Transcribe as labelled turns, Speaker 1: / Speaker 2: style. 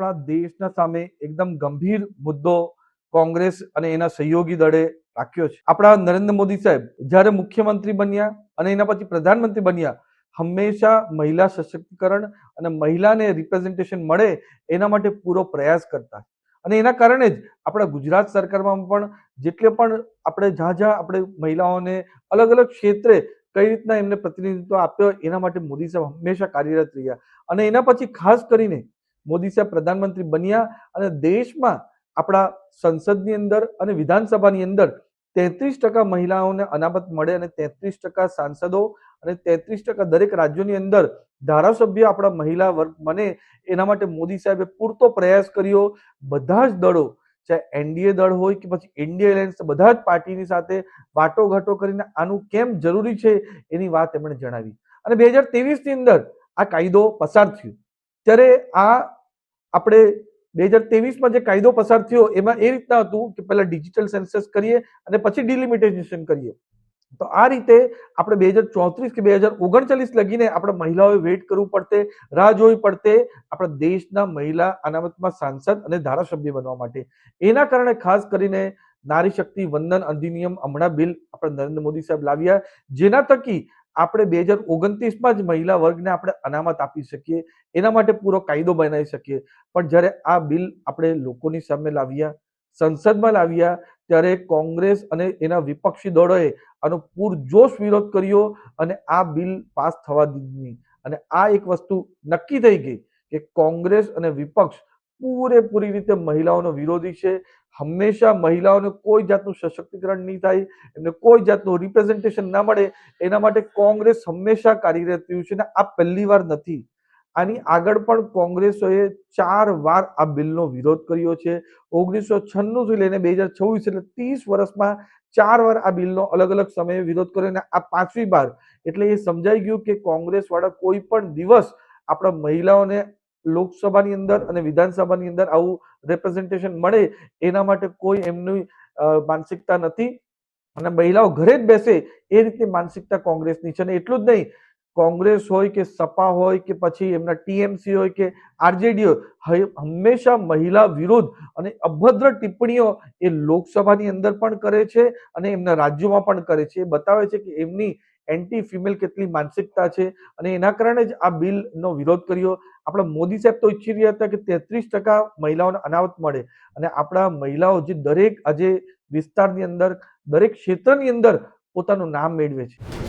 Speaker 1: આપણા દેશના સામે એકદમ ગંભીર મુદ્દો કોંગ્રેસ અને એના સહયોગી દળે રાખ્યો છે। આપણા નરેન્દ્ર મોદી સાહેબ જ્યારે મુખ્યમંત્રી બન્યા અને એના પછી પ્રધાનમંત્રી બન્યા, હંમેશા મહિલા સશક્તિકરણ અને મહિલાને રિપ્રેઝેન્ટેશન મળે એના માટે પૂરો પ્રયાસ કરતા, અને એના કારણે જ આપણા ગુજરાત સરકારમાં પણ જેટલે પણ આપણે જ્યાં આપણે મહિલાઓને અલગ અલગ ક્ષેત્રે કઈ રીતના એમને પ્રતિનિધિત્વ આપ્યો એના માટે મોદી સાહેબ હંમેશા કાર્યરત રહ્યા। અને એના પછી ખાસ કરીને મોદી સાહેબ પ્રધાનમંત્રી બન્યા અને દેશમાં આપણા સંસદની અંદર અને વિધાનસભાની અંદર 33% મહિલાઓને અનામત મળે અને 33% સાંસદો અને 33% દરેક રાજ્યોની અંદર ધારાસભ્ય આપણા મહિલા વર્ગ બને એના માટે મોદી સાહેબે પૂરતો પ્રયાસ કર્યો। બધા જ દળો, ચાહે એનડીએ દળ હોય કે પછી ઇન્ડિયા એલાયન્સ, બધા જ પાર્ટીની સાથે વાટોઘાટો કરીને આનું કેમ જરૂરી છે એની વાત એમણે જણાવી। અને 2023 ની અંદર આ કાયદો પસાર થયો ત્યારે આ આપણે 2023માં જે કાયદો પસાર થયો એમાં એ રીતના હતું કે પહેલા ડિજિટલ સેન્સસ કરીએ અને પછી ડિલિમિટેશન કરીએ। તો આ રીતે આપણે 2034 કે 2039 લગીને આપણે મહિલાઓએ વેઇટ કરવું પડતે, રાહ જોવી પડતે આપણા દેશના મહિલા અનામતમાં સાંસદ અને ધારાસભ્ય બનવા માટે। એના કારણે ખાસ કરીને નારી શક્તિ વંદન અધિનિયમ હમણાં બિલ આપણે નરેન્દ્ર મોદી સાહેબ લાવ્યા, જેના થકી આપણે 2029માં જ મહિલા વર્ગને આપણે અનામત આપી શકીએ, એના માટે પૂરો કાયદો બનાવી શકીએ। પણ જ્યારે આ બિલ આપણે લોકોની સામે લાવ્યા, સંસદમાં લાવ્યા, ત્યારે કોંગ્રેસ અને એના વિપક્ષી દળોએ આનો પૂરજોશ વિરોધ કર્યો અને આ બિલ પાસ થવા દીધી નહીં। અને આ એક વસ્તુ નક્કી થઈ ગઈ કે કોંગ્રેસ અને વિપક્ષ પૂરેપૂરી રીતે મહિલાઓનો વિરોધી છે। હંમેશા મહિલાઓને કોઈ જાતનું સશક્તિકરણ નહીં થાય, એમને કોઈ જાતનું રિપ્રેઝેન્ટેશન ના મળે એના માટે કોંગ્રેસ હંમેશા કાર્યરત રહ્યું છે અને આ પહેલી વાર નથી। આની આગળ પણ કોંગ્રેસોએ 4 વાર આ બિલનો વિરોધ કર્યો છે। 1996 થી લઈને 2026 એટલે 30 વર્ષમાં 4 વાર આ બિલનો અલગ અલગ સમયે વિરોધ કર્યો અને આ 5મી વાર। એટલે એ સમજાઈ ગયું કે કોંગ્રેસ વાળા કોઈ પણ દિવસ આપણા મહિલાઓને લોકસભાની અંદર અને વિધાનસભાની અંદર આવું રિપ્રેઝેન્ટેશન મળે એના માટે કોઈ એમની માનસિકતા નથી અને મહિલાઓ ઘરે જ બેસે એ રીતની માનસિકતા કોંગ્રેસની છે। અને એટલું જ નહીં, કોંગ્રેસ હોય કે સપા હોય કે પછી એમના ટીએમસી હોય કે આરજેડી હોય, હંમેશા મહિલા વિરોધ અને અભદ્ર ટિપ્પણીઓ એ લોકસભાની અંદર પણ કરે છે અને એમના રાજ્યોમાં પણ કરે છે। એ બતાવે છે કે એમની એન્ટી ફિમેલ કેટલી માનસિકતા છે અને એના કારણે જ આ બિલનો વિરોધ કર્યો। આપણા મોદી સાહેબ તો ઈચ્છી રહ્યા હતા કે 33% મહિલાઓને અનામત મળે અને આપણા મહિલાઓ જે દરેક આજે વિસ્તારની અંદર દરેક ક્ષેત્રની અંદર પોતાનું નામ મેળવે છે।